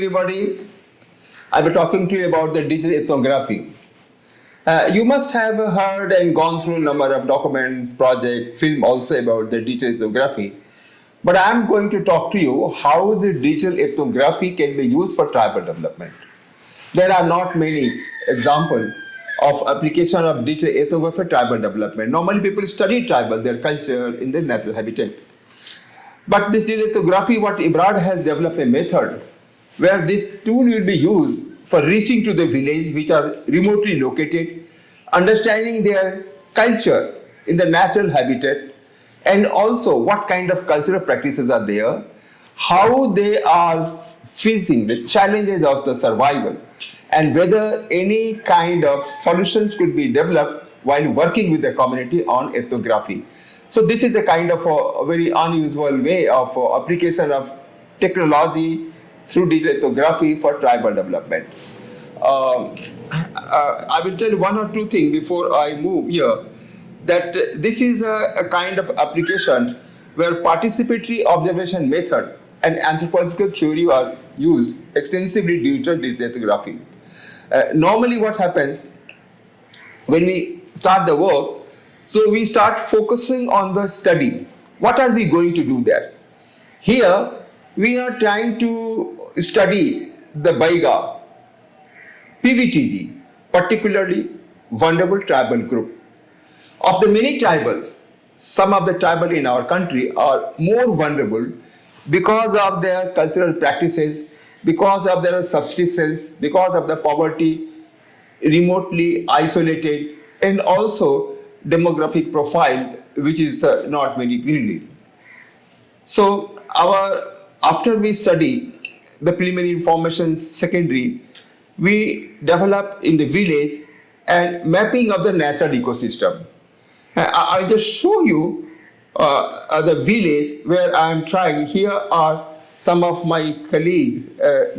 everybody. I'll be talking to you about the digital ethnography. You must have heard and gone through a number of documents, projects, film also about the digital ethnography. But I'm going to talk to you how the digital ethnography can be used for tribal development. There are not many examples of application of digital ethnography for tribal development. Normally people study tribal, their culture in their natural habitat. But this digital ethnography, what IBRAD has developed a method where this tool will be used for reaching to the village which are remotely located, understanding their culture in the natural habitat, and also what kind of cultural practices are there, how they are facing the challenges of the survival, and whether any kind of solutions could be developed while working with the community on ethnography. So this is a kind of a very unusual way of application of technology through digital ethnography for tribal development. I will tell you one or two things before I move here, that this is a kind of application where participatory observation method and anthropological theory are used extensively due to digital ethnography. Normally what happens when we start the work, so we start focusing on the study. What are we going to do there? Here we are trying to study the Baiga, PVTG, particularly vulnerable tribal group. Of the many tribals, some of the tribal in our country are more vulnerable because of their cultural practices, because of their subsistence, because of the poverty, remotely isolated, and also demographic profile which is not very greenly. So after we study the preliminary information secondary, we develop in the village and mapping of the natural ecosystem. I just show you the village where I am trying. Here are some of my colleagues,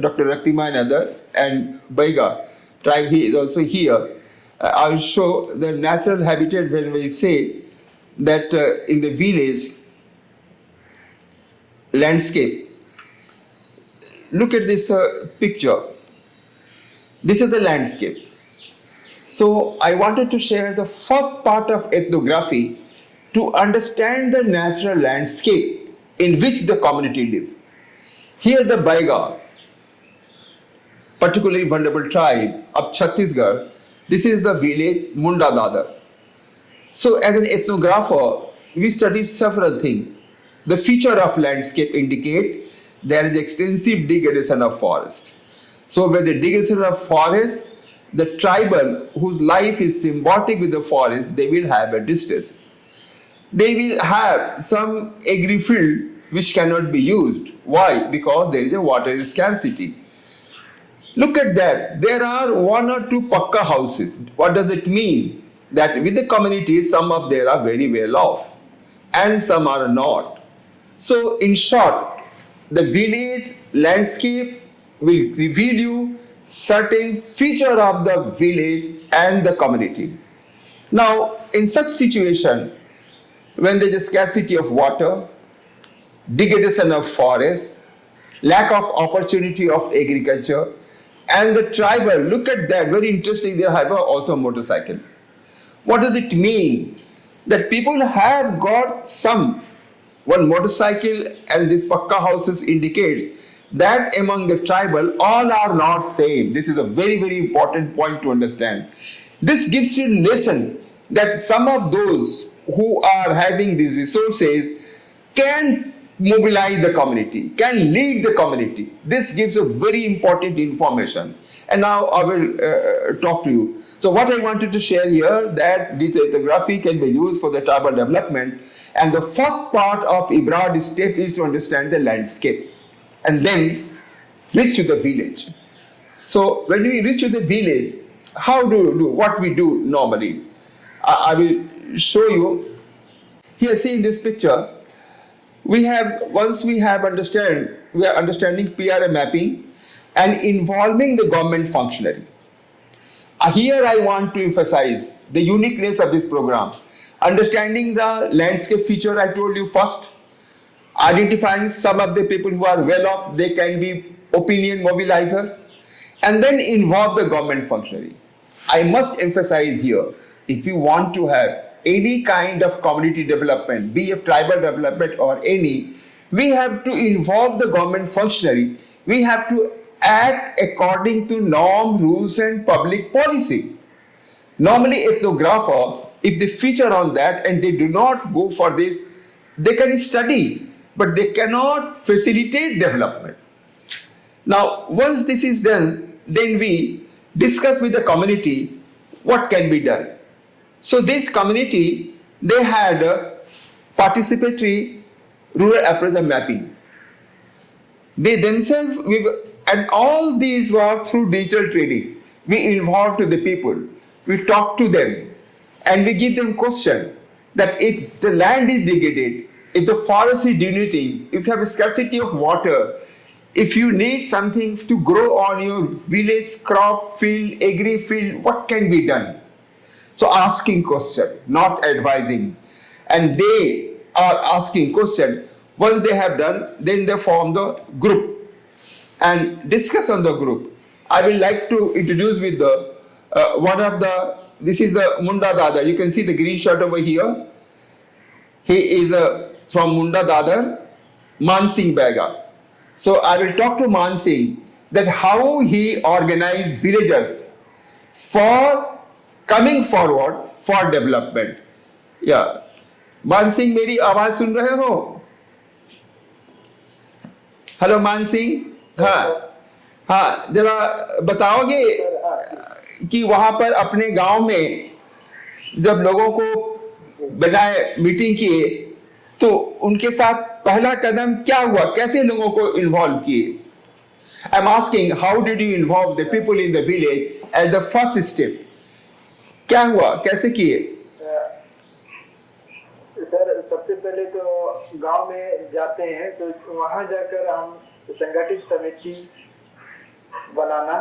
Dr. Raktima and other, and Baiga tribe. He is also here. I will show the natural habitat when we say that in the village landscape. Look at this picture. This is the landscape. So I wanted to share the first part of ethnography to understand the natural landscape in which the community live. Here the Baiga, particularly vulnerable tribe of Chhattisgarh, this is the village Munda Dadar. So as an ethnographer, we studied several things. The feature of landscape indicate there is extensive degradation of forest. So with the degradation of forest, the tribal whose life is symbiotic with the forest, they will have a distress. They will have some agri field which cannot be used. Why? Because there is a water scarcity. Look at that. There are one or two pakka houses. What does it mean? That with the community, some of them are very well off and some are not. So in short, the village landscape will reveal you certain feature of the village and the community. Now, in such situation, when there is a scarcity of water, degradation of forests, lack of opportunity of agriculture, and the tribal, look at that, very interesting, they have also a motorcycle. What does it mean? That people have got one motorcycle, and this pakka houses indicates that among the tribal, all are not same. This is a very, very important point to understand. This gives you a lesson that some of those who are having these resources can mobilize the community, can lead the community. This gives a very important information. And now I will talk to you. So what I wanted to share here, that this ethnography can be used for the tribal development. And the first part of IBRAD step is to understand the landscape and then reach to the village. So when we reach to the village, how do we do what we do normally? I will show you. Here, see in this picture, once we are understanding PRA mapping and involving the government functionary. Here I want to emphasize the uniqueness of this program. Understanding the landscape feature I told you first, identifying some of the people who are well off, they can be opinion mobilizer, and then involve the government functionary. I must emphasize here, if you want to have any kind of community development, be it tribal development or any, we have to involve the government functionary. We have to act according to norm, rules, and public policy. Normally, ethnographer, if they feature on that and they do not go for this, they can study, but they cannot facilitate development. Now, once this is done, then we discuss with the community what can be done. So this community, they had a participatory rural appraisal mapping. They themselves, and all these were through digital training. We involved the people, we talk to them, and we give them question that if the land is degraded, if the forest is denuding, if you have a scarcity of water, if you need something to grow on your village, crop field, agri field, what can be done? So asking question, not advising. And they are asking question. Once they have done, then they form the group and discuss on the group. I will like to introduce with the one of the, this is the Munda Dada. You can see the green shirt over here. He is from Munda Dadar, Man Singh Baiga. So I will talk to Man Singh that how he organized villagers for coming forward for development. Yeah. Man Singh, मेरी आवाज सुन रहे हो? Hello मान सिंह, हाँ जरा बताओगे कि वहां पर अपने गांव में जब लोगों को बनाए मीटिंग किए तो उनके साथ पहला कदम क्या हुआ, कैसे लोगों को इन्वॉल्व किए? I am asking how did you involve the people in the village as the first step? क्या हुआ, कैसे किए? सर सबसे पहले तो गांव में जाते हैं तो वहां जाकर हम संगठित समिति बनाना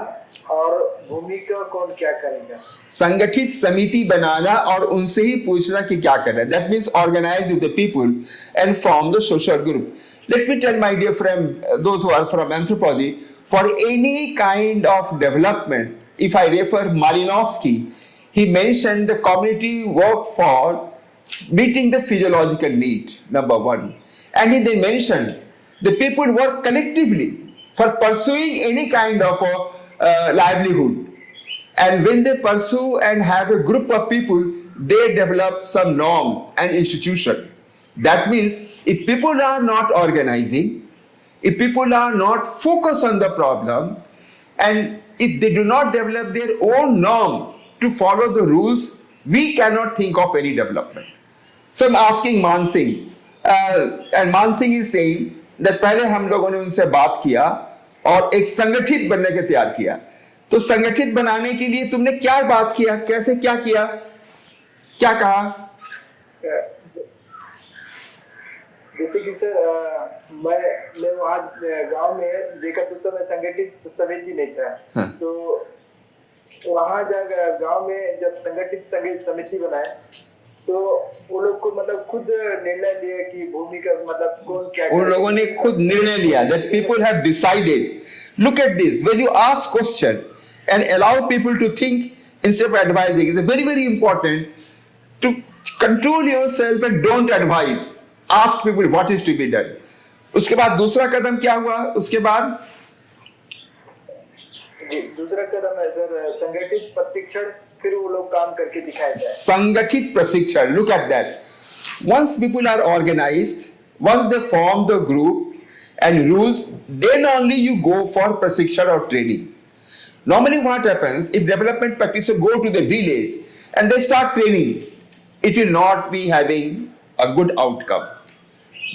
और भूमि का कौन क्या करेगा, संगठित समिति बनाना और उनसे ही पूछना कि क्या करना है. That means organize with the people and form the social group. Let me tell my dear friend, those who are from anthropology, for any kind of development, if I refer Malinowski, he mentioned the community work for meeting the physiological need, number one. And he then mentioned the people work collectively for pursuing any kind of a livelihood. And when they pursue and have a group of people, they develop some norms and institution. That means if people are not organizing, if people are not focused on the problem, and if they do not develop their own norm to follow the rules, we cannot think of any development. So I'm asking Man Singh, and Man Singh is saying that पहले हम लोगों ने उनसे बात किया और एक संगठित बनने के तैयार किया. तो संगठित बनाने के लिए तुमने क्या बात किया, कैसे क्या किया, क्या कहा? जैसे कि सर मैं वहाँ गांव में देखा तो मैं संगठित समिति नहीं था. तो वहाँ जाकर गांव में जब संगठित समिति बनाए तो वो लोग को मतलब खुद निर्णय लिया कि भूमि का मतलब कौन क्या, उन लोगों ने खुद निर्णय लिया. That people have decided. Look at this. When you ask question and allow people to think instead of advising, it's very very important to control yourself and don't advise. Ask people what is to be done. उसके बाद दूसरा कदम क्या हुआ? उसके बाद दूसरा कदम है sir संगठित प्रशिक्षण, फिर वो लोग काम करके दिखाए. संगठित प्रशिक्षण. Look at that. Once people are organized, once they form the group and rules, then only you go for प्रशिक्षण or training. Normally what happens, if development practitioners go to the village and they start training, it will not be having a good outcome.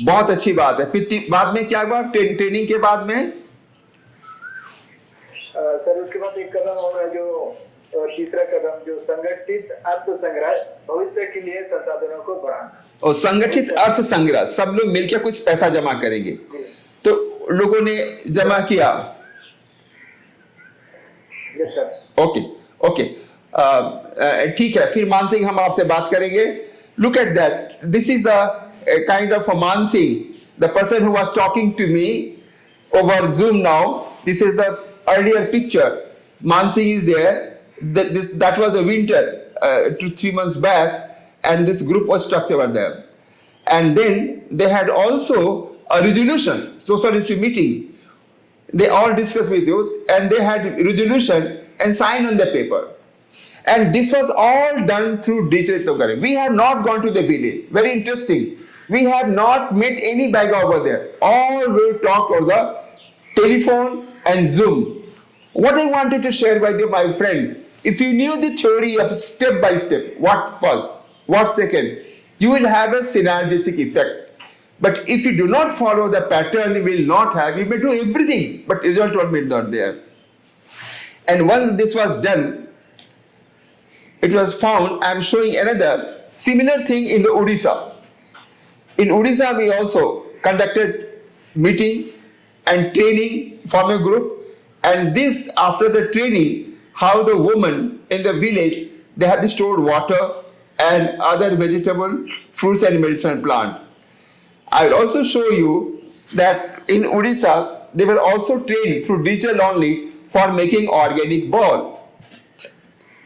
बहुत अच्छी बात है. फिर बाद में क्या हुआ? ट्रेनिंग के बाद में सर उसके बाद एक कदम होगा जो तीसरा कदम जो संगठित अर्थ संग्रह, भविष्य के लिए संसाधनों को बढ़ाना. और संगठित अर्थ संग्रह, सब लोग मिलकर कुछ पैसा जमा करेंगे. तो लोगों ने जमा किया. Yes sir. ओके ओके, ठीक है. फिर मान सिंह हम आपसे बात करेंगे. Look at that. This is the kind of Maan Singh, the person who was talking to me over Zoom now. This is the earlier picture. Mansingh is there. That was a winter 2-3 months back, and this group was structured over there. And then they had also a resolution, social issue meeting. They all discussed with you, and they had resolution and signed on the paper. And this was all done through digital ethnography. We have not gone to the village. Very interesting. We have not met any Baiga over there. All will talk over the telephone and Zoom. What I wanted to share with you, my friend, if you knew the theory of step by step, what first, what second, you will have a synergistic effect. But if you do not follow the pattern, you will not have, you may do everything, but result will be not there. And once this was done, it was found, I am showing another similar thing in the Odisha. In Odisha, we also conducted meeting and training from a group, and this after the training, how the women in the village, they have stored water and other vegetable, fruits and medicinal plant. I will also show you that in Odisha, they were also trained through digital only for making organic ball.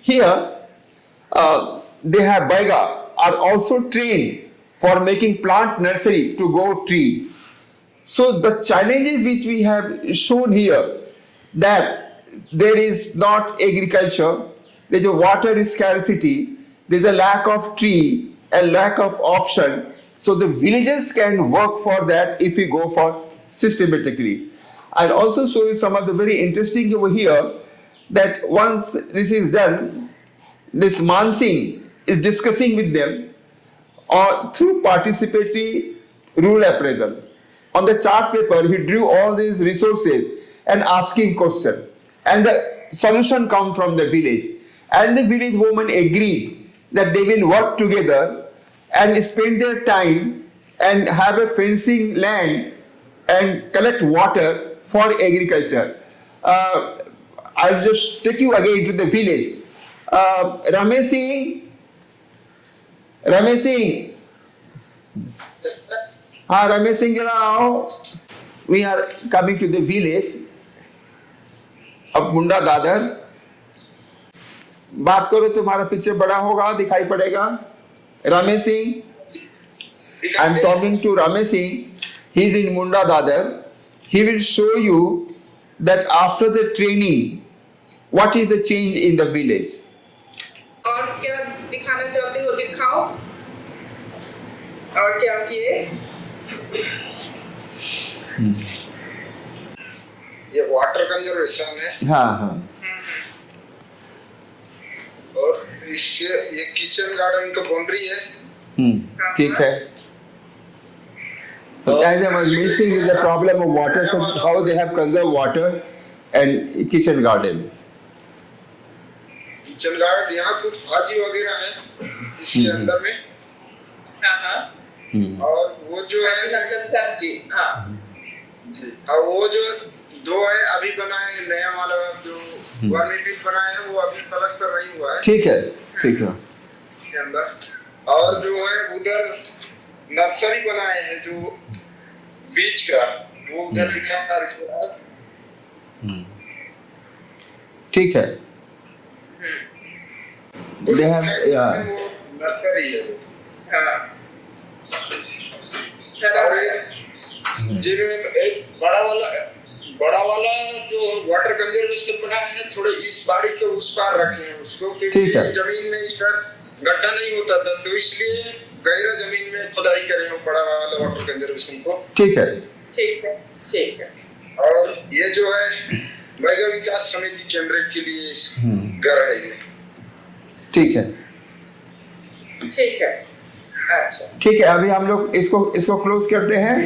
Here, they have Baiga are also trained for making plant nursery to grow tree. So the challenges which we have shown here, that there is not agriculture, there is a water scarcity, there is a lack of tree, a lack of option. So the villages can work for that if we go for systematically. I'll also show you some of the very interesting over here, that once this is done, this Mansingh is discussing with them through participatory rule appraisal. On the chart paper, he drew all these resources and asking question. And the solution come from the village. And the village women agreed that they will work together and spend their time and have a fencing land and collect water for agriculture. I'll just take you again to the village. Ramesh Singh. Ramesh Singh, we are coming to the village of Munda Dadar. बात करो तुम्हारा picture बड़ा होगा, दिखाई पड़ेगा. Ramesh Singh. I'm talking to Ramesh Singh. He's in Munda Dadar. He will show you that after the training, what is the change in the village. और क्या दिखाना चाहते हो दिखाओ. और क्या किए? ये वाटर कंजर्वेशन है. हाँ. और इससे ये किचन गार्डन का बाउंड्री है. ठीक है. But as I was mentioning, is the problem of water. So how they have conserved water and kitchen garden. Kitchen garden यहाँ कुछ भाजी वगैरह है इसके अंदर में. और वो जो है मतलब सब्जी. और वो जो दो है अभी बनाए नया वाला जो गवर्नमेंट बनाए हैं वो अभी प्लास्टर नहीं हुआ है. ठीक है. के अंदर और जो है उधर नर्सरी बनाए हैं जो बीज का वो उधर लिखा है. ठीक है. They have नर्सरी है. और एक बड़ा वाला जो वाटर कंजर्वेशन बनाया है थोड़े इस बाड़ी के उस पार रखे हैं उसको, क्योंकि जमीन में इधर गड्ढा नहीं होता था तो इसलिए गहरा जमीन में खुदाई करे हैं बड़ा वाला वाटर कंजर्वेशन को. ठीक है. और ये जो है बैगा विकास समिति केंद्र के लिए घर है ये. ठीक है. अच्छा. ठीक है. अभी हम लोग इसको क्लोज करते हैं.